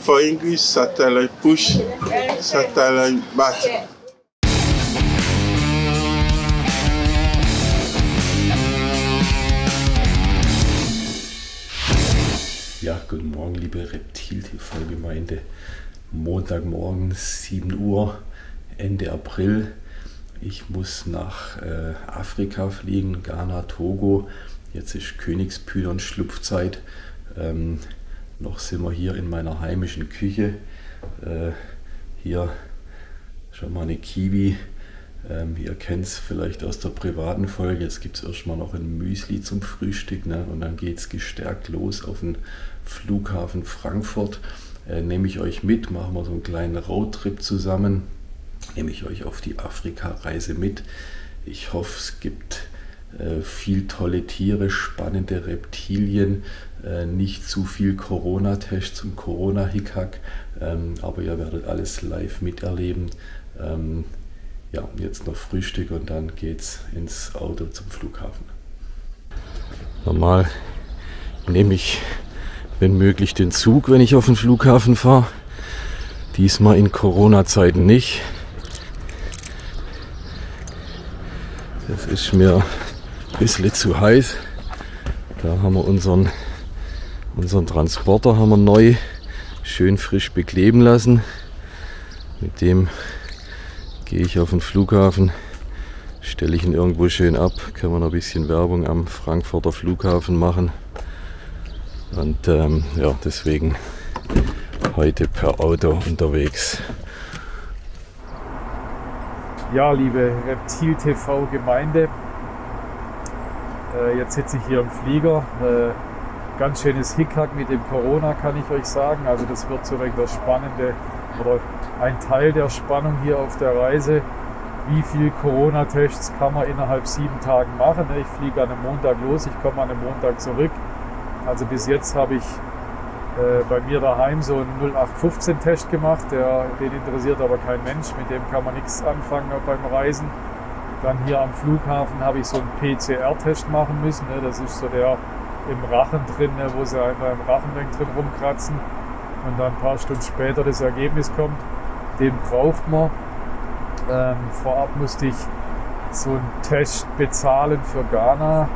for English, satellite push, satellite bat. Ja, guten Morgen, liebe Reptil-TV-Gemeinde. Montagmorgen, 7 Uhr, Ende April. Ich muss nach Afrika fliegen, Ghana, Togo. Jetzt ist Königspython-Schlupfzeit. Noch sind wir hier in meiner heimischen Küche. Hier schon mal eine Kiwi. Ihr kennt es vielleicht aus der privaten Folge. Jetzt gibt es erstmal noch ein Müsli zum Frühstück, ne? Und dann geht es gestärkt los auf den Flughafen Frankfurt. Nehme ich euch mit, machen wir so einen kleinen Roadtrip zusammen. Nehme ich euch auf die Afrika-Reise mit. Ich hoffe, es gibt viel tolle Tiere, spannende Reptilien, nicht zu viel Corona-Tests und Corona-Hickhack, aber ihr werdet alles live miterleben. Ja, jetzt noch Frühstück und dann geht's ins Auto zum Flughafen. Normal nehme ich, wenn möglich, den Zug, wenn ich auf den Flughafen fahre. Diesmal in Corona-Zeiten nicht. Das ist mir ein bisschen zu heiß. Da haben wir unseren Transporter haben wir neu schön frisch bekleben lassen. Mit dem gehe ich auf den Flughafen, stelle ich ihn irgendwo schön ab, können wir noch ein bisschen Werbung am Frankfurter Flughafen machen. Und ja, deswegen heute per Auto unterwegs. Ja, liebe Reptil-TV-Gemeinde, jetzt sitze ich hier im Flieger. Ganz schönes Hickhack mit dem Corona, kann ich euch sagen. Also das wird so das Spannende oder ein Teil der Spannung hier auf der Reise. Wie viel Corona-Tests kann man innerhalb 7 Tagen machen? Ich fliege an einem Montag los, ich komme an einem Montag zurück. Also bis jetzt habe ich bei mir daheim so einen 0815-Test gemacht. Den interessiert aber kein Mensch, mit dem kann man nichts anfangen beim Reisen. Dann hier am Flughafen habe ich so einen PCR-Test machen müssen. Das ist so der im Rachen drin, wo sie einfach im Rachenring drin rumkratzen und dann ein paar Stunden später das Ergebnis kommt. Den braucht man. Vorab musste ich so einen Test bezahlen für Ghana,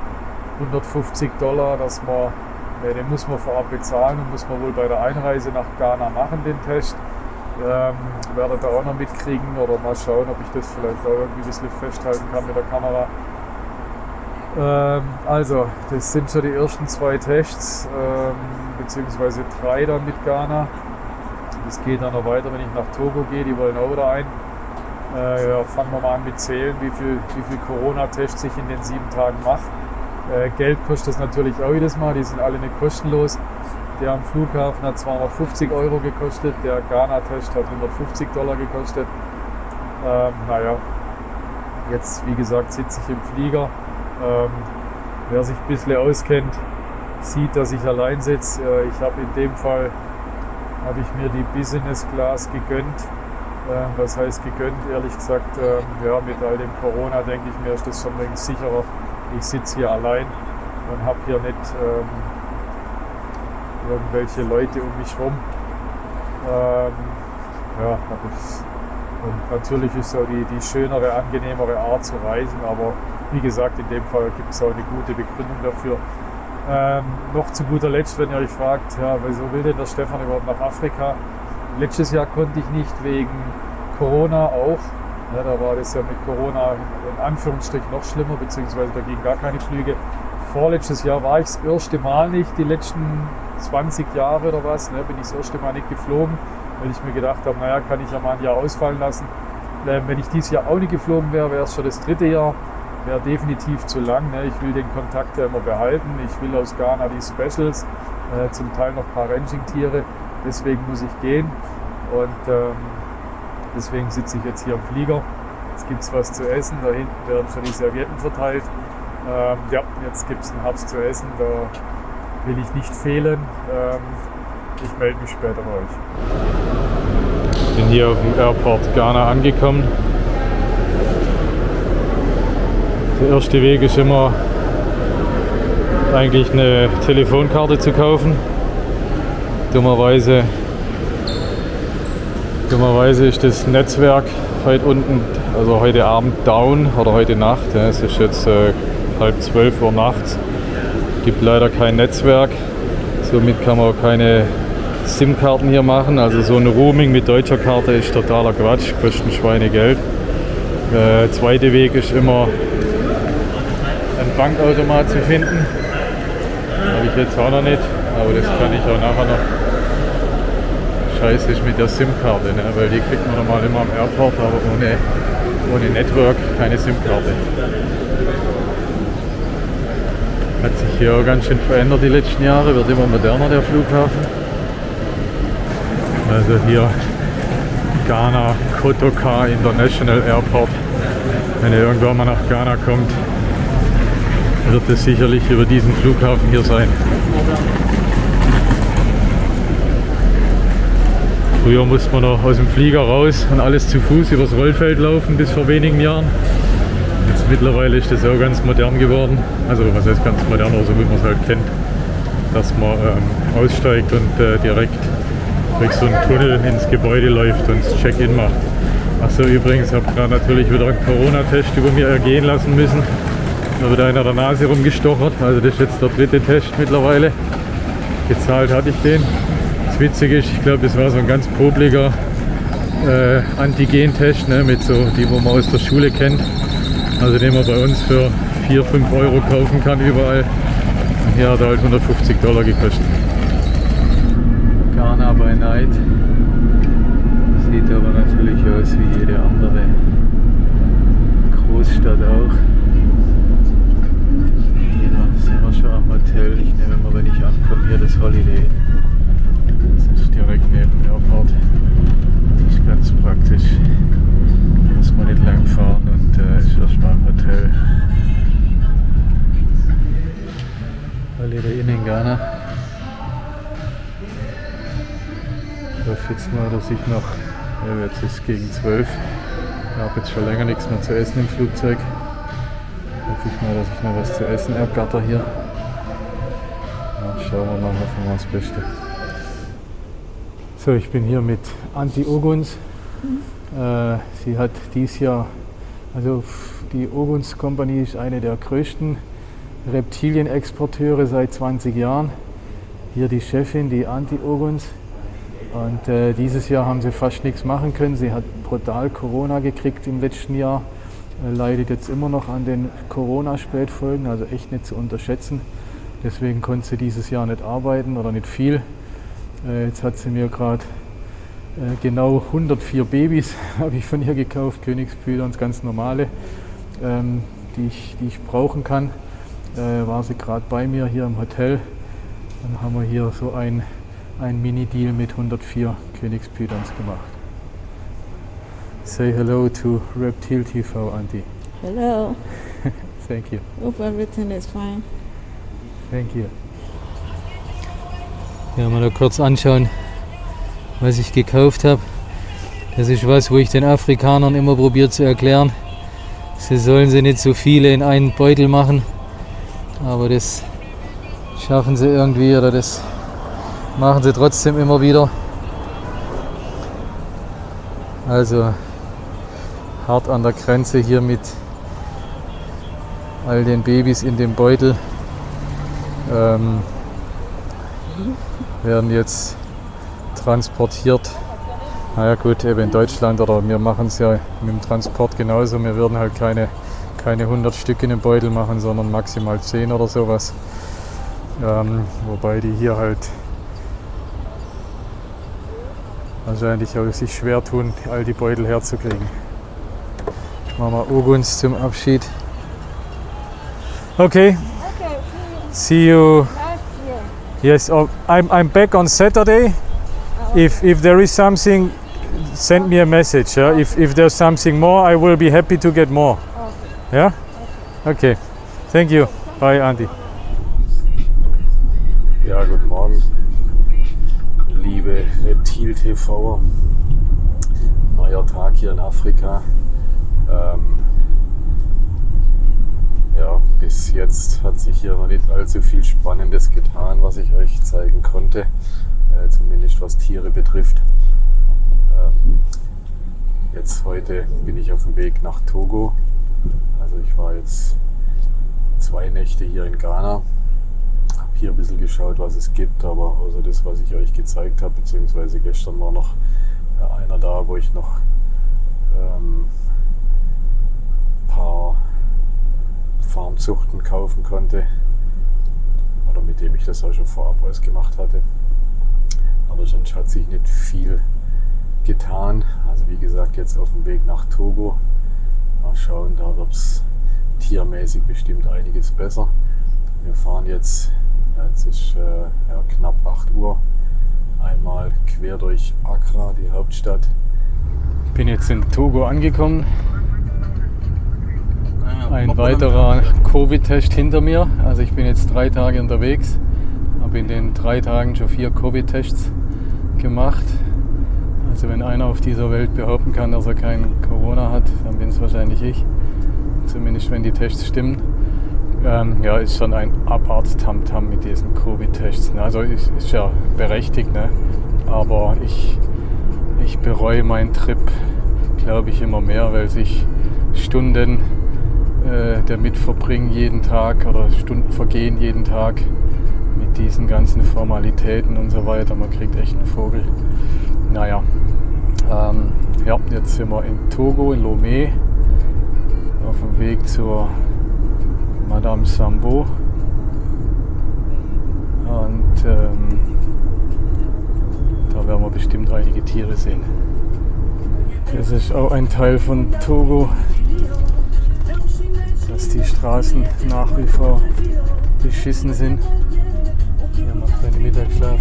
$150, dass man, den muss man vorab bezahlen und muss man wohl bei der Einreise nach Ghana machen, den Test. Werde da auch noch mitkriegen oder mal schauen, ob ich das vielleicht auch irgendwie ein bisschen festhalten kann mit der Kamera. Also, das sind schon die ersten 2 Tests, beziehungsweise 3 dann mit Ghana. Das geht dann noch weiter, wenn ich nach Togo gehe, die wollen auch wieder ein. Ja, fangen wir mal an mit Zählen, wie viel Corona-Tests ich in den 7 Tagen mache. Geld kostet das natürlich auch jedes Mal, die sind alle nicht kostenlos. Der am Flughafen hat 250 € gekostet, der Ghana-Test hat $150 gekostet. Naja, jetzt wie gesagt sitze ich im Flieger. Wer sich ein bisschen auskennt, sieht, dass ich allein sitze. Ich habe in dem Fall mir die Business Class gegönnt. Was heißt gegönnt? Ehrlich gesagt, ja, mit all dem Corona denke ich mir, ist das schon ein sicherer. Ich sitze hier allein und habe hier nicht irgendwelche Leute um mich rum. Ja, und natürlich ist so die schönere, angenehmere Art zu reisen, aber wie gesagt, in dem Fall gibt es auch eine gute Begründung dafür. Noch zu guter Letzt, wenn ihr euch fragt, ja, wieso will denn der Stefan überhaupt nach Afrika? Letztes Jahr konnte ich nicht wegen Corona auch. Ja, da war das ja mit Corona in Anführungsstrichen noch schlimmer, beziehungsweise da gingen gar keine Flüge. Vorletztes Jahr war ich das erste Mal nicht, die letzten 20 Jahre oder was, ne, bin ich das erste Mal nicht geflogen, weil ich mir gedacht habe, naja, kann ich ja mal ein Jahr ausfallen lassen. Wenn ich dieses Jahr auch nicht geflogen wäre, wäre es schon das 3. Jahr. Wäre definitiv zu lang. Ne? Ich will den Kontakt ja immer behalten. Ich will aus Ghana die Specials, zum Teil noch ein paar Ranching-Tiere. Deswegen muss ich gehen. Und deswegen sitze ich jetzt hier am Flieger. Jetzt gibt es was zu essen. Da hinten werden schon die Servietten verteilt. Ja, jetzt gibt es einen Haps zu essen. Da will ich nicht fehlen. Ich melde mich später bei euch. Ich bin hier auf dem Airport Ghana angekommen. Der erste Weg ist immer eigentlich eine Telefonkarte zu kaufen. Dummerweise Dummerweise ist das Netzwerk heute unten, also heute Abend down oder heute Nacht. Ja, es ist jetzt 11:30 Uhr nachts. Gibt leider kein Netzwerk. Somit kann man auch keine SIM-Karten hier machen. Also so ein Roaming mit deutscher Karte ist totaler Quatsch, kostet ein Schweinegeld. Zweiter Weg ist immer einen Bankautomat zu finden. Habe ich jetzt auch noch nicht, aber das kann ich auch nachher noch. Scheiße ist mit der SIM-Karte, ne? Weil die kriegt man normal immer am Airport, aber ohne Network keine SIM-Karte. Hat sich hier auch ganz schön verändert die letzten Jahre, wird immer moderner der Flughafen. Also hier Ghana Kotoka International Airport. Wenn ihr irgendwann mal nach Ghana kommt, wird es sicherlich über diesen Flughafen hier sein. Früher musste man noch aus dem Flieger raus und alles zu Fuß übers Rollfeld laufen, bis vor wenigen Jahren. Jetzt mittlerweile ist das auch ganz modern geworden. Also was heißt ganz modern, aber so wie man es halt kennt. Dass man aussteigt und direkt durch so einen Tunnel ins Gebäude läuft und das Check-in macht. Achso, übrigens, ich habe gerade natürlich wieder einen Corona-Test über mir ergehen lassen müssen. Da wird einer der Nase rumgestochert. Also das ist jetzt der 3. Test mittlerweile. Gezahlt hatte ich den. Das Witzige ist, ich glaube, das war so ein ganz popliger Antigen-Test, ne, mit so, die wo man aus der Schule kennt. Also den man bei uns für 4-5 Euro kaufen kann überall. Und hier hat er halt $150 gekostet. Ghana by night. Sieht aber natürlich aus wie jede andere Großstadt auch. Hier sind wir schon am Hotel. Ich nehme mal, wenn ich ankomme, hier das Holiday Inn. Das ist direkt neben dem Airport. Das ist ganz praktisch. Muss man nicht lang fahren und ist erstmal im Hotel. Holiday Inn in Ghana. Ich hoffe jetzt mal, dass ich noch, ja, jetzt ist es gegen 12. Ich habe jetzt schon länger nichts mehr zu essen im Flugzeug. Hoffe ich mal, dass ich noch was zu essen ergatter hier. Ja, schauen wir mal, hoffen wir das Beste. So, ich bin hier mit Antti Oguns. Sie hat dieses Jahr, also die Oguns Company ist eine der größten Reptilienexporteure seit 20 Jahren. Hier die Chefin, die Antti Oguns. Und dieses Jahr haben sie fast nichts machen können. Sie hat brutal Corona gekriegt im letzten Jahr. Leidet jetzt immer noch an den Corona-Spätfolgen, also echt nicht zu unterschätzen. Deswegen konnte sie dieses Jahr nicht arbeiten oder nicht viel. Jetzt hat sie mir gerade genau 104 Babys habe ich von ihr gekauft, Königspythons, ganz normale, die ich brauchen kann. War sie gerade bei mir hier im Hotel. Dann haben wir hier so ein Mini-Deal mit 104 Königspythons gemacht. Say hello to Reptile TV, Antti. Hello. Thank you. Hope everything is fine. Thank you. Ja, mal da kurz anschauen, was ich gekauft habe. Das ist was, wo ich den Afrikanern immer probiere zu erklären. Sie sollen sie nicht so viele in einen Beutel machen, aber das schaffen sie irgendwie, oder das machen sie trotzdem immer wieder. Also hart an der Grenze hier mit all den Babys in dem Beutel. Werden jetzt transportiert. Naja gut, eben in Deutschland, oder wir machen es ja mit dem Transport genauso. Wir würden halt keine 100 Stück in den Beutel machen, sondern maximal 10 oder sowas. Wobei die hier halt wahrscheinlich auch sich schwer tun, all die Beutel herzukriegen. Machen wir Oguns zum Abschied. Okay. See you. Yes, I'm back on Saturday. If there is something, send me a message. Yeah? If there's something more, I will be happy to get more. Okay. Yeah? Okay. Thank you. Bye, Antti. Ja, guten Morgen, liebe Reptil-TVer. Neuer Tag hier in Afrika. Ja, bis jetzt hat sich hier noch nicht allzu viel Spannendes getan, was ich euch zeigen konnte, zumindest was Tiere betrifft. Jetzt heute bin ich auf dem Weg nach Togo. Also ich war jetzt 2 Nächte hier in Ghana. Habe hier ein bisschen geschaut, was es gibt, aber außer das, was ich euch gezeigt habe, beziehungsweise gestern war noch einer da, wo ich noch ein paar Farmzuchten kaufen konnte. Oder mit dem ich das auch schon vorab ausgemacht hatte. Aber sonst hat sich nicht viel getan. Also wie gesagt, jetzt auf dem Weg nach Togo. Mal schauen, da wird es tiermäßig bestimmt einiges besser. Wir fahren jetzt, jetzt ist knapp 8 Uhr, einmal quer durch Accra, die Hauptstadt. Ich bin jetzt in Togo angekommen. Ein weiterer Covid-Test hinter mir. Also ich bin jetzt 3 Tage unterwegs. Habe in den 3 Tagen schon 4 Covid-Tests gemacht. Also wenn einer auf dieser Welt behaupten kann, dass er kein Corona hat, dann bin es wahrscheinlich ich. Zumindest wenn die Tests stimmen. Ja, ist schon ein Abarts-Tamtam mit diesen Covid-Tests. Also ist ja berechtigt, ne? Aber ich bereue meinen Trip, glaube ich, immer mehr, weil sich Stunden damit verbringen jeden Tag oder Stunden vergehen jeden Tag mit diesen ganzen Formalitäten und so weiter. Man kriegt echt einen Vogel. Naja, ja, jetzt sind wir in Togo, in Lomé, auf dem Weg zur Madame Sambo. Und da werden wir bestimmt einige Tiere sehen. Das ist auch ein Teil von Togo, dass die Straßen nach wie vor beschissen sind. Hier macht eine Mittagsschlaf.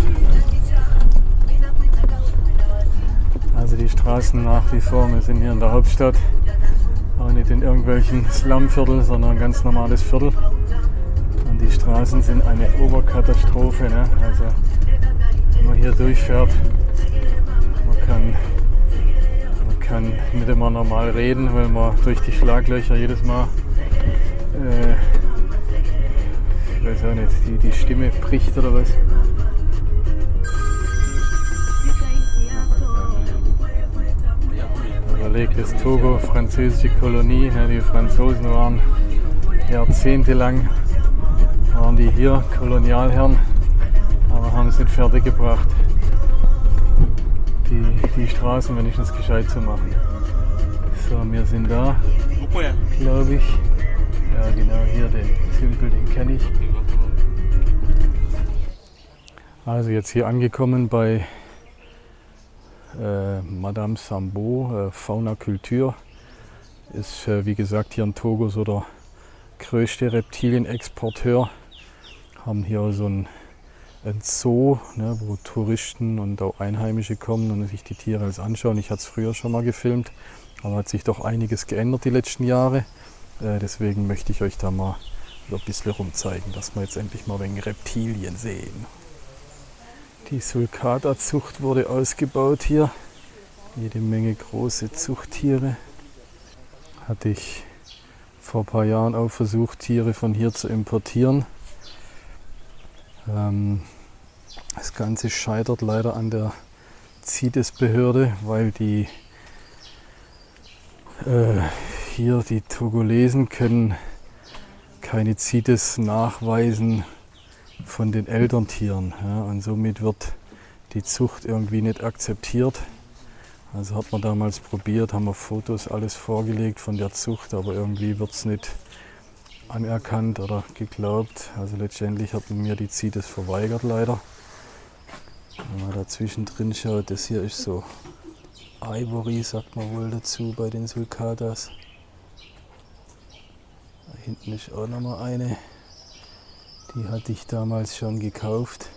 Also die Straßen nach wie vor, wir sind hier in der Hauptstadt, auch nicht in irgendwelchen Slumvierteln, sondern ein ganz normales Viertel. Und die Straßen sind eine Oberkatastrophe, ne? Also wenn man hier durchfährt, man kann nicht immer normal reden, weil man durch die Schlaglöcher jedes Mal, ich weiß auch nicht, die Stimme bricht oder was. Überlegt, ist Togo französische Kolonie, ja, die Franzosen waren jahrzehntelang die hier, Kolonialherren, aber haben es nicht fertig gebracht, die Straßen wenigstens gescheit zu machen. So, wir sind da, glaube ich. Ja, genau, hier den Tümpel, den kenne ich. Also jetzt hier angekommen bei Madame Sambo, Fauna Culture. Ist wie gesagt hier in Togo so der größte Reptilienexporteur. Haben hier so ein Zoo, ne, wo Touristen und auch Einheimische kommen und sich die Tiere alles anschauen. Ich hatte es früher schon mal gefilmt, aber hat sich doch einiges geändert die letzten Jahre. Deswegen möchte ich euch da mal ein bisschen rumzeigen, dass wir jetzt endlich mal wegen Reptilien sehen. Die Sulcata-Zucht wurde ausgebaut hier. Jede Menge große Zuchttiere. Hatte ich vor ein paar Jahren auch versucht, Tiere von hier zu importieren. Das Ganze scheitert leider an der CITES-Behörde, weil die hier die Togolesen können keine CITES nachweisen von den Elterntieren. Ja, und somit wird die Zucht irgendwie nicht akzeptiert. Also hat man damals probiert, haben wir Fotos alles vorgelegt von der Zucht, aber irgendwie wird es nicht anerkannt oder geglaubt. Also letztendlich hat man mir die CITES verweigert leider. Wenn man da zwischendrin schaut, das hier ist so Ivory, sagt man wohl dazu bei den Sulcatas. Da hinten ist auch noch mal eine. Die hatte ich damals schon gekauft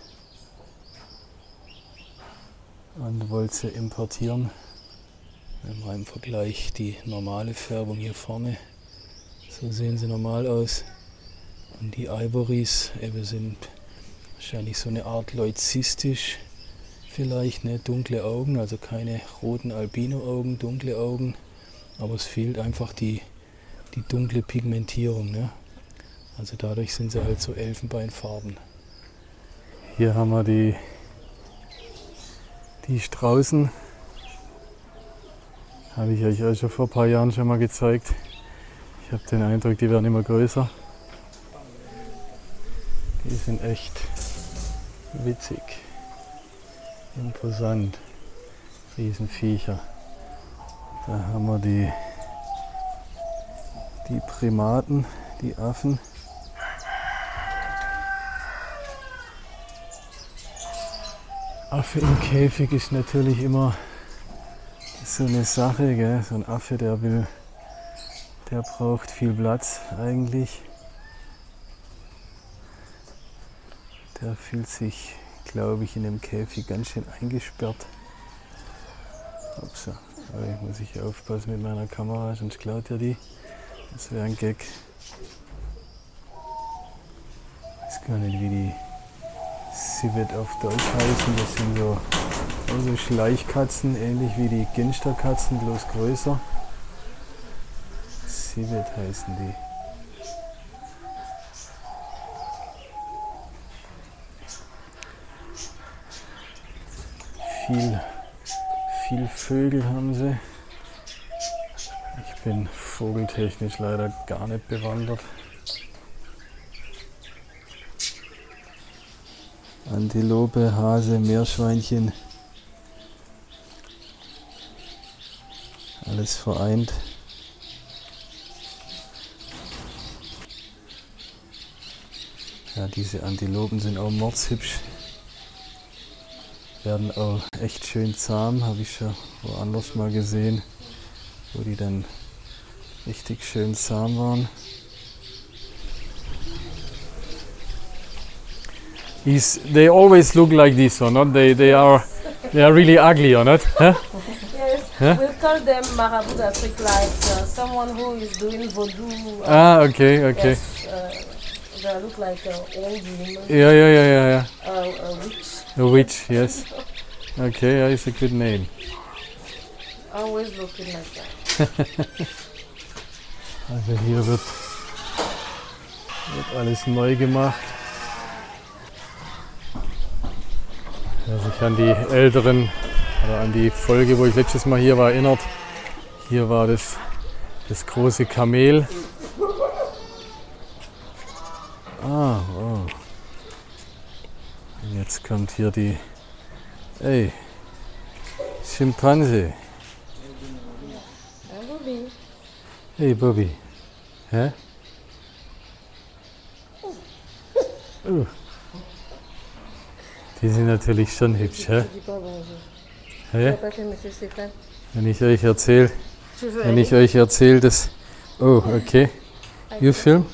und wollte sie importieren. Wenn man im Vergleich die normale Färbung hier vorne, so sehen sie normal aus. Und die Ivorys eben sind wahrscheinlich so eine Art leucistisch, vielleicht, ne? Dunkle Augen, also keine roten Albino-Augen, dunkle Augen, aber es fehlt einfach die dunkle Pigmentierung, ne? Also dadurch sind sie halt so Elfenbeinfarben. Hier haben wir die Straußen. Habe ich euch auch schon vor ein paar Jahren schon mal gezeigt. Ich habe den Eindruck, die werden immer größer. Die sind echt witzig, imposant, Riesenviecher. Da haben wir die Primaten, die Affen. Affe im Käfig ist natürlich immer so eine Sache, gell? So ein Affe, der braucht viel Platz eigentlich. Der fühlt sich, glaube ich, in dem Käfig ganz schön eingesperrt. Upsa. Aber ich muss ich aufpassen mit meiner Kamera, sonst klaut er die. Das wäre ein Gag. Ich weiß gar nicht, wie die Civet auf Deutsch heißen. Das sind so Schleichkatzen, ähnlich wie die Ginsterkatzen, bloß größer. Civet heißen die. Viel Vögel haben sie. Ich bin vogeltechnisch leider gar nicht bewandert. Antilope, Hase, Meerschweinchen. Alles vereint. Ja, diese Antilopen sind auch mordshübsch. Werden auch echt schön zahm, habe ich schon woanders mal gesehen, wo die dann richtig schön zahm waren. They always look like this, or not? They are really ugly, or not? Huh? Yes, Huh? we'll call them Marabout d'Afrique, like someone who is doing voodoo. Okay. Yes, they look like an old woman. Yeah. A witch. A witch, yes. Okay, yeah, it's a good name. Always looking like that. Also hier wird alles neu gemacht. Wer sich an die älteren oder an die Folge, wo ich letztes Mal hier war, erinnert. Hier war das große Kamel. Ah, wow. Und jetzt kommt hier die Schimpanse. Hey Bobby. Hä? Die sind natürlich schon hübsch, hä? Hä? Wenn ich euch erzähle, dass... Oh, okay. You film?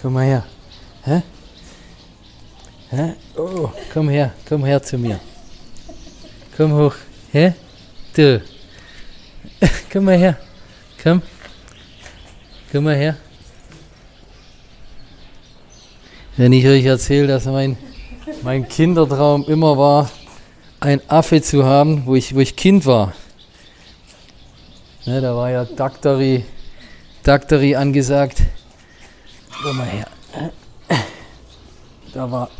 Komm mal her. Hä? Hä? Oh, komm her zu mir. Komm hoch. Hä? Du. Komm mal her. Komm. Komm mal her. Wenn ich euch erzähle, dass mein Kindertraum immer war, einen Affe zu haben, wo ich Kind war. Ne, da war ja Daktari angesagt. Komm mal her. Da war...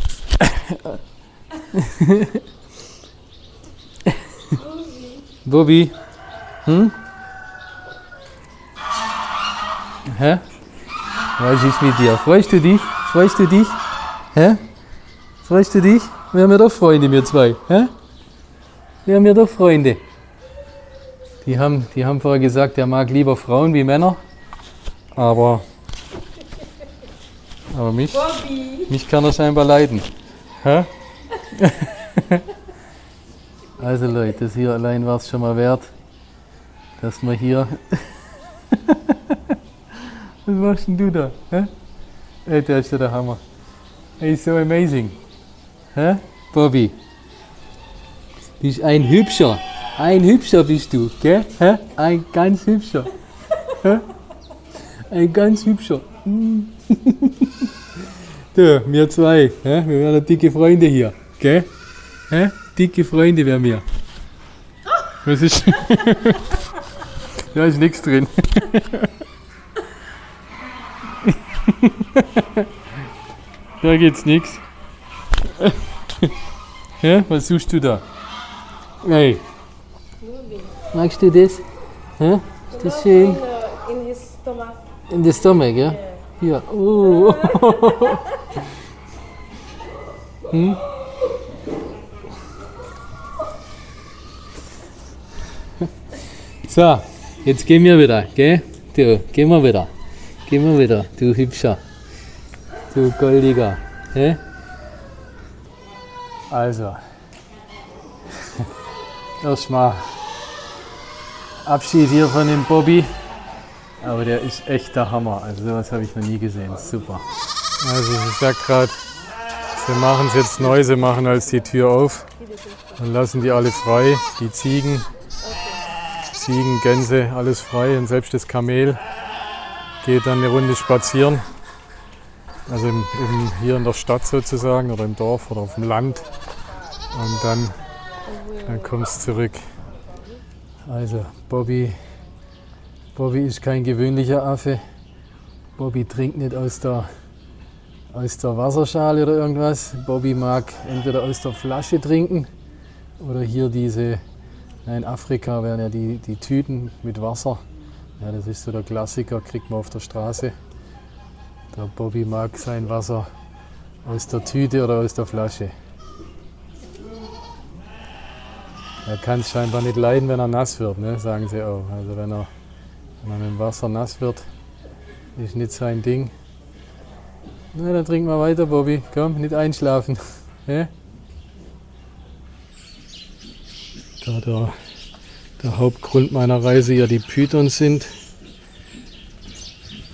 Bobby. Hm? Hä? Was ist mit dir? Freust du dich? Hä? Freust du dich? Wir haben ja doch Freunde, wir zwei. Hä? Wir haben ja doch Freunde. Die haben vorher gesagt, er mag lieber Frauen wie Männer. Aber mich kann er scheinbar leiden. Hä? Also Leute, das hier allein war es schon mal wert, dass wir hier... Was machst denn du da? Hä? Ey, der ist ja der Hammer. Hey, so amazing. Hä? Bobby. Bist ein Hübscher. Ein Hübscher bist du, gell? Hä? Ein ganz Hübscher. Hä? Ein ganz Hübscher. Du, wir zwei, hä? Wir werden dicke Freunde hier, gell? Hä? Dicke Freunde wären wir. Was ist? Da ist nichts drin. Da geht's nix. Ja, was suchst du da? Hey. Magst du das? Hä? Ist das schön? In his stomach. In the stomach, ja? Ja. Oh. Hm? So, jetzt gehen wir wieder, gell? Du, gehen wir wieder. Gehen wir wieder, du Hübscher. Du Goldiger. Hä? Also, erstmal Abschied hier von dem Bobby. Aber der ist echt der Hammer. Also sowas habe ich noch nie gesehen. Super. Also ich sag gerade, sie machen es jetzt neu, sie machen als die Tür auf und lassen die alle frei. Die Ziegen, Gänse, alles frei und selbst das Kamel geht dann eine Runde spazieren. Also hier in der Stadt sozusagen oder im Dorf oder auf dem Land. Und dann kommt es zurück. Also Bobby ist kein gewöhnlicher Affe. Bobby trinkt nicht aus der Wasserschale oder irgendwas. Bobby mag entweder aus der Flasche trinken oder hier in Afrika werden ja die Tüten mit Wasser. Ja, das ist so der Klassiker, kriegt man auf der Straße. Der Bobby mag sein Wasser aus der Tüte oder aus der Flasche. Er kann es scheinbar nicht leiden, wenn er nass wird, ne? Sagen sie auch. Also wenn er mit dem Wasser nass wird, ist nicht sein Ding. Na, dann trinken wir weiter, Bobby. Komm, nicht einschlafen. Ja? Da der Hauptgrund meiner Reise ja die Pythons sind,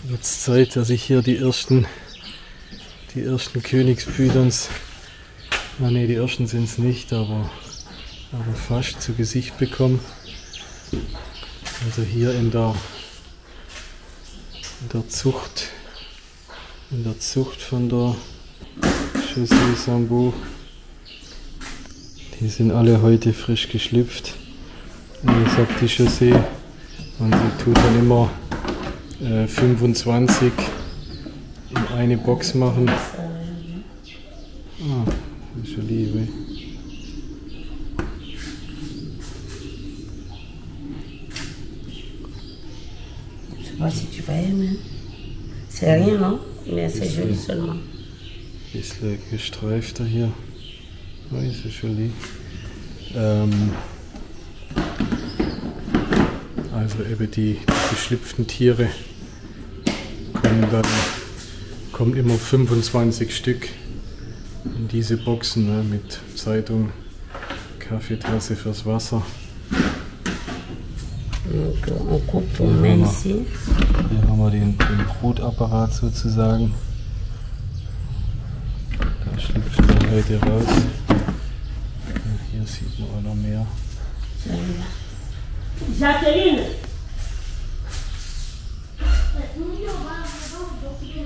wird es Zeit, dass ich hier die ersten Königspythons, die ersten sind es nicht, aber fast zu Gesicht bekomme. Also hier in der Zucht von der Chaussee Sambu. Die sind alle heute frisch geschlüpft. Wie sagt die Chaussee. Und die tut dann immer 25 in eine Box machen. Ah, das ist schon Liebe. Si tu vas aimer. C'est rien, non? Mais c'est joli seulement. Bisschen gestreifter hier. Oui, c'est joli. Also eben die geschlüpften Tiere kommen immer 25 Stück in diese Boxen, ne, mit Zeitung, Kaffeetasse fürs Wasser. Hier haben wir den Brutapparat sozusagen. Da schlüpft er heute raus. Und hier sieht man auch noch mehr.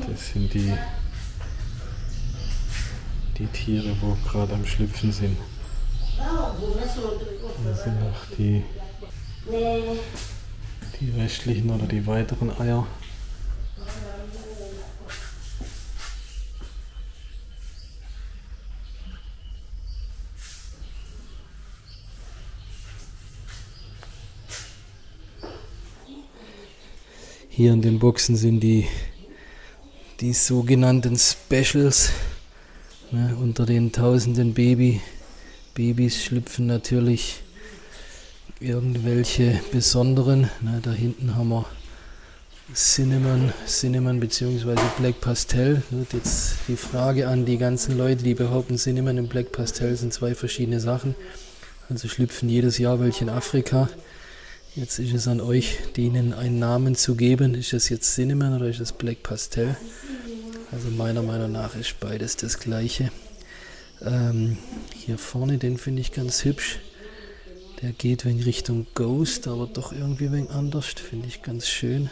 Das sind die Tiere, wo gerade am Schlüpfen sind. Hier sind noch die restlichen oder die weiteren Eier. Hier in den Boxen sind die sogenannten Specials. Ne, unter den tausenden Babys schlüpfen natürlich irgendwelche besonderen. Ne, da hinten haben wir Cinnamon bzw. Black Pastel. Wird jetzt die Frage an die ganzen Leute, die behaupten, Cinnamon und Black Pastel sind zwei verschiedene Sachen. Also schlüpfen jedes Jahr welche in Afrika. Jetzt ist es an euch, denen einen Namen zu geben. Ist das jetzt Cinnamon oder ist das Black Pastel? Also meiner Meinung nach ist beides das gleiche. Hier vorne, den finde ich ganz hübsch. Der geht wegen Richtung Ghost, aber doch irgendwie wegen anders. Finde ich ganz schön.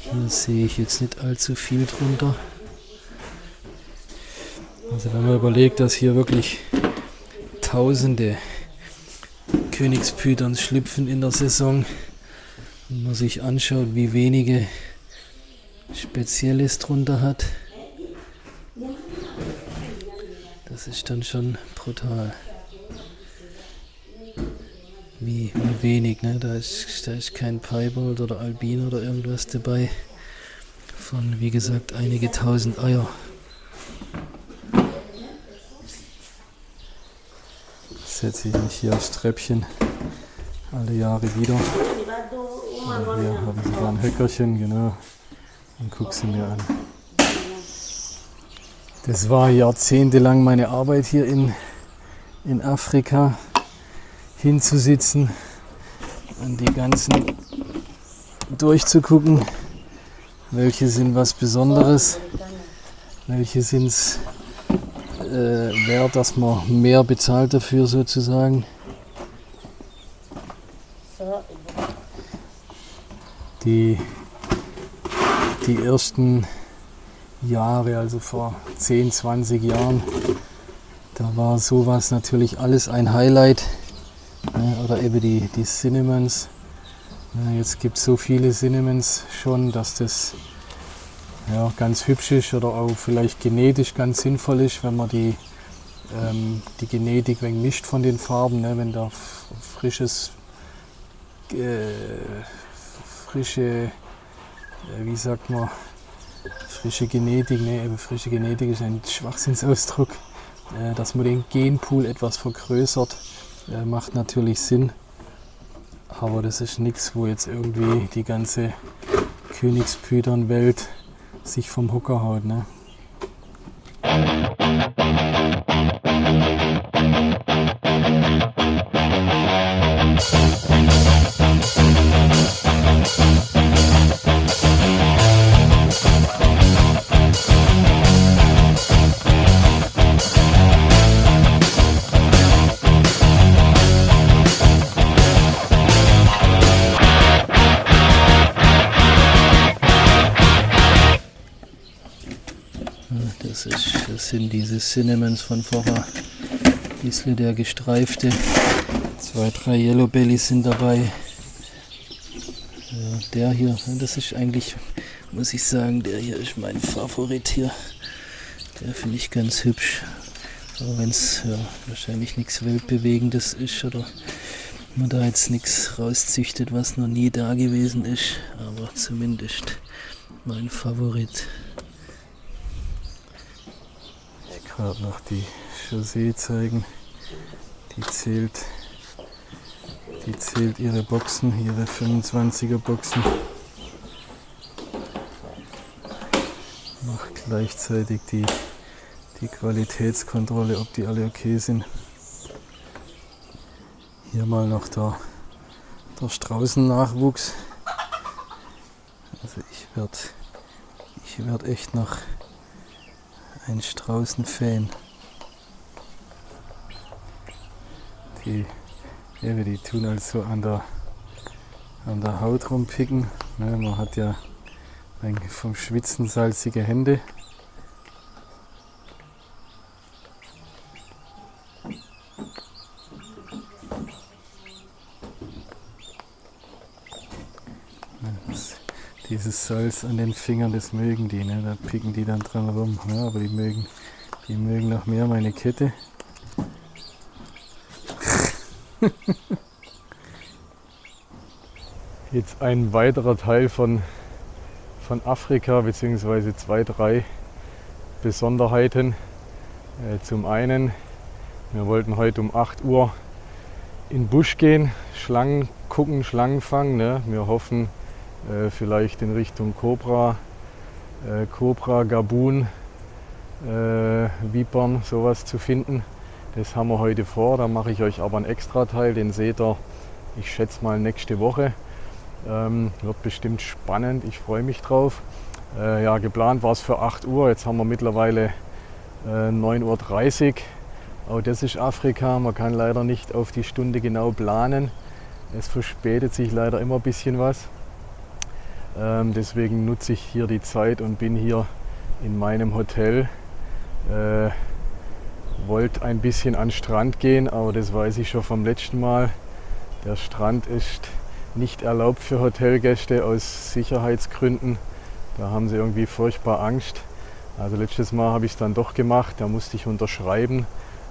Hier sehe ich jetzt nicht allzu viel drunter. Also wenn man überlegt, dass hier wirklich Tausende Königspythons schlüpfen in der Saison und man sich anschaut, wie wenige Spezielles drunter hat, das ist dann schon brutal. wie wenig, ne? Da ist kein Piebald oder Albino oder irgendwas dabei. Von, wie gesagt, einige tausend Eier. Setze ich mich hier aufs Treppchen alle Jahre wieder. Und hier haben sie da ein Höckerchen, genau, und gucke sie mir an. Das war jahrzehntelang meine Arbeit hier in Afrika, hinzusitzen und die ganzen durchzugucken, welche sind was Besonderes, welche sind es wert, dass man mehr bezahlt dafür sozusagen. Die ersten Jahre, also vor 10, 20 Jahren, da war sowas natürlich alles ein Highlight. Oder eben die Cinnamons. Jetzt gibt es so viele Cinnamons schon, dass das ja, ganz hübsch ist oder auch vielleicht genetisch ganz sinnvoll ist, wenn man die Genetik wenig mischt von den Farben, ne? Wenn da frische, wie sagt man, frische Genetik, ne, eben frische Genetik ist ein Schwachsinnsausdruck, dass man den Genpool etwas vergrößert, macht natürlich Sinn, aber das ist nichts, wo jetzt irgendwie die ganze Königspython-Welt sich vom Hocker haut, ne? Das sind diese Cinnamons von vorher. Bisschen der gestreifte. 2, 3 Yellow Bellies sind dabei. Ja, der hier, das ist eigentlich, muss ich sagen, der hier ist mein Favorit hier. Der finde ich ganz hübsch. Aber wenn es ja, wahrscheinlich nichts Weltbewegendes ist oder man da jetzt nichts rauszüchtet, was noch nie da gewesen ist. Aber zumindest mein Favorit. Gerade noch die Chaussee zeigen. Die zählt ihre Boxen, ihre 25er Boxen. Macht gleichzeitig die Qualitätskontrolle, ob die alle okay sind. Hier mal noch der Straußennachwuchs. Also ich werd echt noch ein Straußenfan. Die tun also an der Haut rumpicken. Ne, man hat ja vom Schwitzen salzige Hände. Dieses Salz an den Fingern, das mögen die, ne? Da picken die dann dran rum. Ja, aber die mögen noch mehr meine Kette. Jetzt ein weiterer Teil von Afrika, beziehungsweise 2, 3 Besonderheiten. Zum einen, wir wollten heute um 8 Uhr in den Busch gehen, Schlangen gucken, Schlangen fangen. Ne? Wir hoffen, vielleicht in Richtung Kobra, Gabun, Vipern, sowas zu finden. Das haben wir heute vor, da mache ich euch aber einen Extra-Teil, den seht ihr, ich schätze mal nächste Woche. Wird bestimmt spannend, ich freue mich drauf. Ja, geplant war es für 8 Uhr, jetzt haben wir mittlerweile 9:30 Uhr. Auch das ist Afrika, man kann leider nicht auf die Stunde genau planen. Es verspätet sich leider immer ein bisschen was. Deswegen nutze ich hier die Zeit und bin hier in meinem Hotel. Wollte ein bisschen an den Strand gehen, aber das weiß ich schon vom letzten Mal. Der Strand ist nicht erlaubt für Hotelgäste aus Sicherheitsgründen. Da haben sie irgendwie furchtbar Angst. Also letztes Mal habe ich es dann doch gemacht, da musste ich unterschreiben.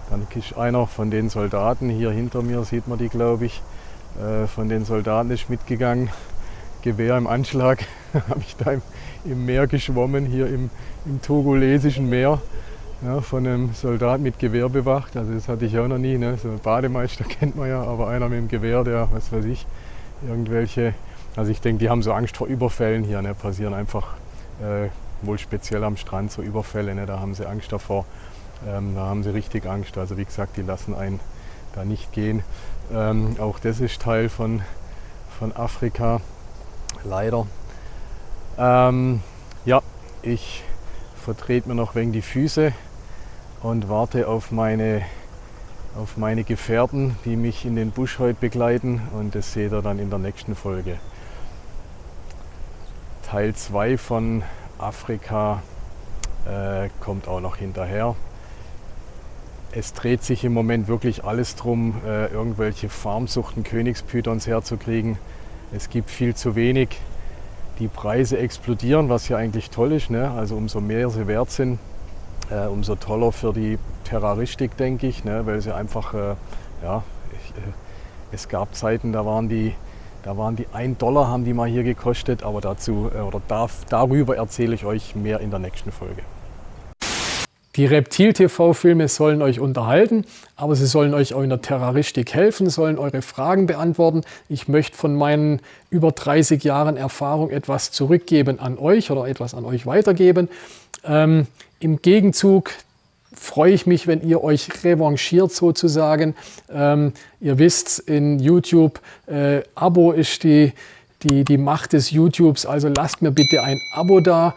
Dann ist einer von den Soldaten, hier hinter mir sieht man die, glaube ich, von den Soldaten ist mitgegangen. Gewehr im Anschlag, habe ich da im Meer geschwommen, hier im togolesischen Meer. Ja, von einem Soldat mit Gewehr bewacht, also das hatte ich auch noch nie, ne? So einen Bademeister kennt man ja, aber einer mit dem Gewehr, der, was weiß ich, irgendwelche, also ich denke, die haben so Angst vor Überfällen hier, ne? Passieren einfach, wohl speziell am Strand so Überfälle, ne? Da haben sie Angst davor, da haben sie richtig Angst, also wie gesagt, die lassen einen da nicht gehen. Auch das ist Teil von Afrika, leider. Ja, ich vertrete mir noch wegen die Füße und warte auf meine Gefährten, die mich in den Busch heute begleiten, und das seht ihr dann in der nächsten Folge. Teil 2 von Afrika kommt auch noch hinterher. Es dreht sich im Moment wirklich alles darum, irgendwelche Farmsuchten, Königspythons herzukriegen. Es gibt viel zu wenig. Die Preise explodieren, was ja eigentlich toll ist, ne? Also umso mehr sie wert sind, umso toller für die Terroristik, denke ich, ne? Weil sie einfach, ja, es gab Zeiten, da waren die $1 haben die mal hier gekostet, aber darüber erzähle ich euch mehr in der nächsten Folge. Die Reptil-TV-Filme sollen euch unterhalten, aber sie sollen euch auch in der Terroristik helfen, sollen eure Fragen beantworten. Ich möchte von meinen über 30 Jahren Erfahrung etwas zurückgeben an euch oder etwas an euch weitergeben. Im Gegenzug freue ich mich, wenn ihr euch revanchiert sozusagen. Ihr wisst, in YouTube, Abo ist die Macht des YouTubes, also lasst mir bitte ein Abo da.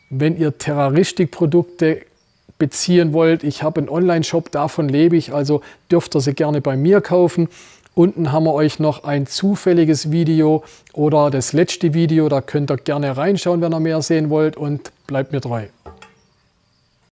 Wenn ihr Terroristikprodukte beziehen wollt, ich habe einen Online-Shop, davon lebe ich, also dürft ihr sie gerne bei mir kaufen. Unten haben wir euch noch ein zufälliges Video oder das letzte Video, da könnt ihr gerne reinschauen, wenn ihr mehr sehen wollt, und bleibt mir treu.